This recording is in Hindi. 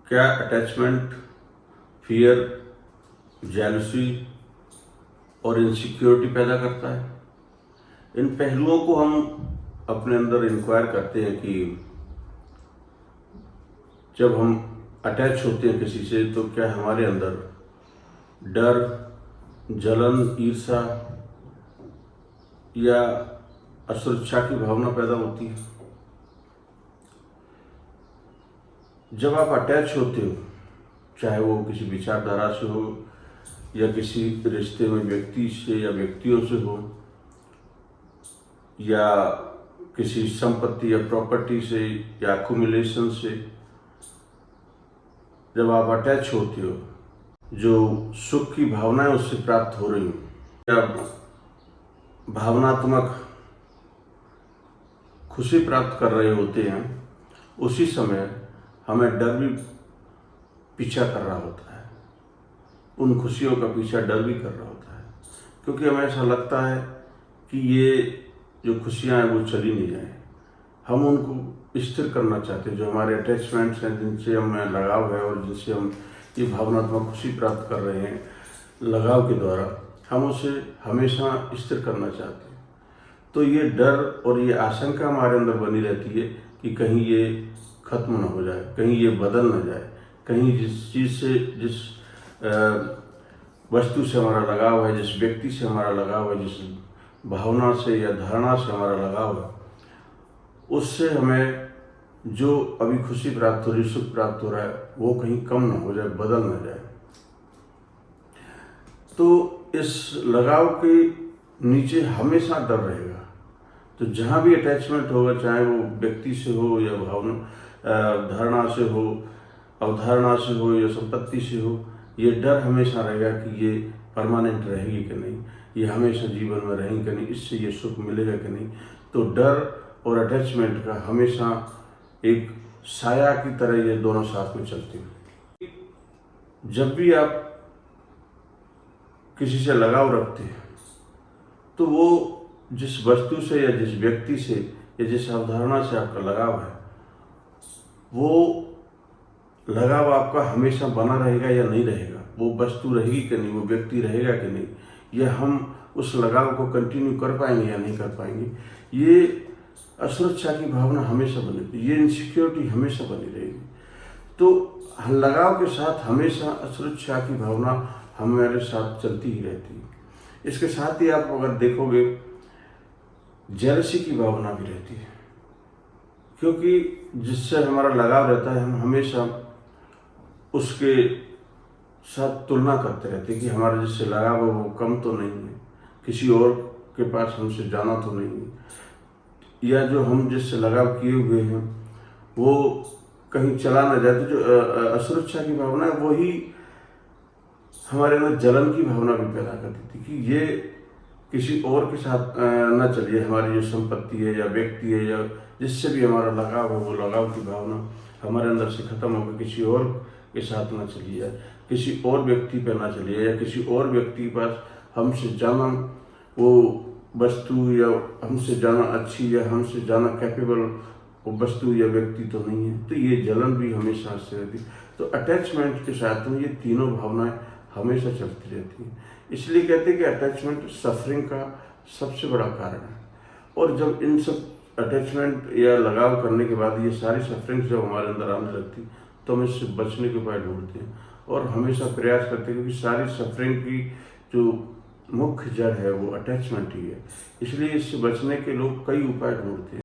क्या अटैचमेंट फियर, जेलसी और इनसिक्योरिटी पैदा करता है? इन पहलुओं को हम अपने अंदर इंक्वायर करते हैं कि जब हम अटैच होते हैं किसी से तो क्या हमारे अंदर डर, जलन, ईर्ष्या या असुरक्षा की भावना पैदा होती है। जब आप अटैच होते हो, चाहे वो किसी विचारधारा से हो या किसी रिश्ते में व्यक्ति से या व्यक्तियों से हो या किसी संपत्ति या प्रॉपर्टी से या एक्युमुलेशन से, जब आप अटैच होते हो, जो सुख की भावनाएं उससे प्राप्त हो रही हो या भावनात्मक खुशी प्राप्त कर रहे होते हैं, उसी समय हमें डर भी पीछा कर रहा होता है। उन खुशियों का पीछा डर भी कर रहा होता है, क्योंकि हमें ऐसा लगता है कि ये जो खुशियां हैं वो चली नहीं जाए। हम उनको स्थिर करना चाहते हैं। जो हमारे अटैचमेंट्स हैं, जिनसे हमें लगाव है और जिनसे हम ये भावनात्मक खुशी प्राप्त कर रहे हैं लगाव के द्वारा, हम उसे हमेशा स्थिर करना चाहते हैं। तो ये डर और ये आशंका हमारे अंदर बनी रहती है कि कहीं ये खत्म ना हो जाए, कहीं ये बदल ना जाए, कहीं जिस चीज़ से, जिस वस्तु से हमारा लगाव है, जिस व्यक्ति से हमारा लगाव है, जिस भावना से या धारणा से हमारा लगाव है, उससे हमें जो अभी खुशी प्राप्त हो रही, सुख प्राप्त हो रहा है, वो कहीं कम ना हो जाए, बदल ना जाए। तो इस लगाव के नीचे हमेशा डर रहेगा। तो जहाँ भी अटैचमेंट होगा, चाहे वो व्यक्ति से हो या धारणा से हो, अवधारणा से हो या संपत्ति से हो, ये डर हमेशा रहेगा कि ये परमानेंट रहेगी कि नहीं, ये हमेशा जीवन में रहेंगे कि नहीं, इससे ये सुख मिलेगा कि नहीं। तो डर और अटैचमेंट का हमेशा एक साया की तरह ये दोनों साथ में चलते हैं। जब भी आप किसी से लगाव रखते हैं तो वो जिस वस्तु से या जिस व्यक्ति से या जिस अवधारणा से आपका लगाव है, वो लगाव आपका हमेशा बना रहेगा या नहीं रहेगा, वो वस्तु रहेगी कि नहीं, वो व्यक्ति रहेगा कि नहीं, या हम उस लगाव को कंटिन्यू कर पाएंगे या नहीं कर पाएंगे, ये असुरक्षा की भावना हमेशा बनी रहेगी, ये इनसिक्योरिटी हमेशा बनी रहेगी। तो लगाव के साथ हमेशा असुरक्षा की भावना हमारे साथ चलती ही रहती है। इसके साथ ही आप अगर देखोगे, जेलसी की भावना भी रहती है, क्योंकि जिससे हमारा लगाव रहता है, हम हमेशा उसके साथ तुलना करते रहते हैं कि हमारा जिससे लगाव है वो कम तो नहीं है, किसी और के पास हमसे जाना तो नहीं है, या जो हम जिससे लगाव किए हुए हैं वो कहीं चला ना जाए। तो जो असुरक्षा की भावना है, वही हमारे अंदर जलन की भावना भी पैदा कर देती कि ये किसी और के साथ न चलिए, हमारी जो संपत्ति है या व्यक्ति है या जिससे भी हमारा लगाव है, वो लगाव की भावना हमारे अंदर से खत्म होकर किसी और के साथ ना चली जाए, किसी और व्यक्ति पर ना चली जाए, या किसी और व्यक्ति के पास हमसे ज़्यादा वो वस्तु या हमसे ज़्यादा अच्छी या हमसे ज़्यादा कैपेबल वो वस्तु या व्यक्ति तो नहीं है। तो ये जलन भी हमेशा से रहती है। तो अटैचमेंट के साथ में ये तीनों भावनाएं हमेशा चलती रहती हैं। इसलिए कहते हैं कि अटैचमेंट सफरिंग का सबसे बड़ा कारण है। और जब इन सब अटैचमेंट या लगाव करने के बाद ये सारी सफरिंग जब हमारे अंदर आने लगती, तो हम इससे बचने के उपाय ढूंढते हैं और हमेशा प्रयास करते हैं, क्योंकि सारी सफरिंग की जो मुख्य जड़ है वो अटैचमेंट ही है। इसलिए इससे बचने के लोग कई उपाय ढूंढते हैं।